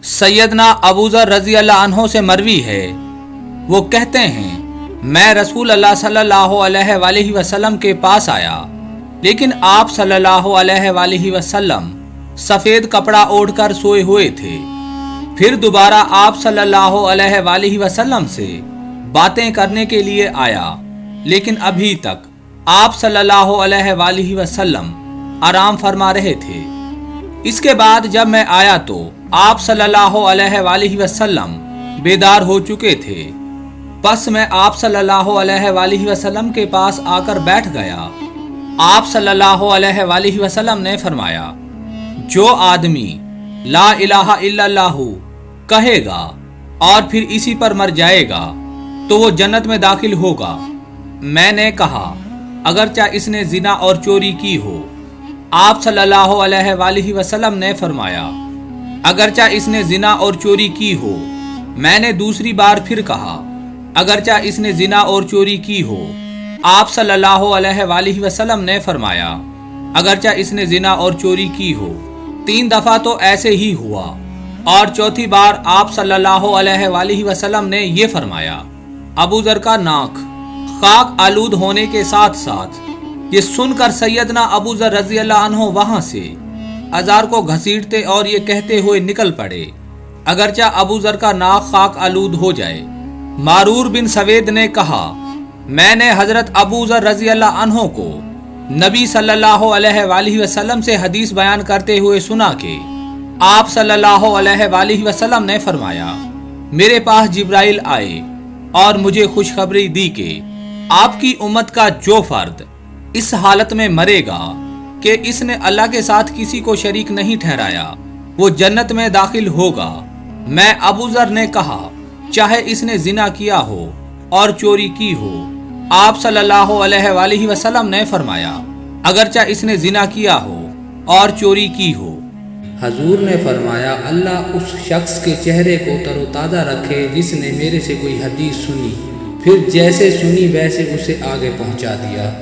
सैयदना अबू ज़र रज़ी अल्लाह अन्हो से मरवी है, वो कहते हैं मैं रसूल अल्लाह सल्लल्लाहु अलैहि वसल्लम के पास आया, लेकिन आप सल्लल्लाहु अलैहि वसल्लम सफ़ेद कपड़ा ओढ़कर सोए हुए थे। फिर दोबारा आप सल्लल्लाहु अलैहि वसल्लम से बातें करने के लिए आया, लेकिन अभी तक आप सल्लल्लाहु अलैहि वसल्लम आराम फरमा रहे थे। इसके बाद जब मैं आया तो आप सल्लल्लाहु अलैहि वसल्लम बेदार हो चुके थे। बस मैं आप सल्लल्लाहु अलैहि वसल्लम के पास आकर बैठ गया। आप सल्लल्लाहु अलैहि वसल्लम ने फरमाया, जो आदमी ला इलाहा इल्लल्लाहु कहेगा और फिर इसी पर मर जाएगा तो वो जन्नत में दाखिल होगा। मैंने कहा, अगरचा इसने जिना और चोरी की हो। आप सल्लल्लाहु अलैहि वसल्लम ने फरमाया, अगरचा इसने जिना और चोरी की हो। मैंने दूसरी बार फिर कहा, अगरचा इसने जिना और चोरी की हो। आप सल्लल्लाहु अलैहि वसल्लम ने फरमाया, अगरचा इसने जिना और चोरी की हो। 3 दफा तो ऐसे ही हुआ और चौथी बार आप सल्लल्लाहु अलैहि वसल्लम ने ये फरमाया। अबू ज़र का नाक खाक आलूद होने के साथ साथ ये सुनकर सैयदना अबू ज़र रज़ी अल्लाह अन्हो वहां से अजार को घसीटते और ये कहते हुए निकल पड़े, अगरचा अबू ज़र का नाक खाक आलूद हो जाए। मारूर बिन सवेद ने कहा, मैंने हजरत अबू ज़र रज़ी अल्लाह अन्हो को नबी सल्लल्लाहु अलैहि वसल्लम से हदीस बयान करते हुए सुना कि आप सल्लल्लाहु अलैहि वसल्लम ने फरमाया, मेरे पास जिब्राइल आए और मुझे खुशखबरी दी कि आपकी उम्मत का जो फर्द इस हालत में मरेगा कि इसने अल्लाह के साथ किसी को शरीक नहीं ठहराया, वो जन्नत में दाखिल होगा। मैं अबू ज़र ने कहा, चाहे इसने जिना किया हो और चोरी की हो। आप सल्लल्लाहु अलैहि वसल्लम ने फरमाया, अगरचा इसने जिना किया हो और चोरी की हो। हजूर ने फरमाया, अल्लाह उस शख्स के चेहरे को तरोताज़ा रखे जिसने मेरे से कोई हदीस सुनी, फिर जैसे सुनी वैसे उसे आगे पहुंचा दिया।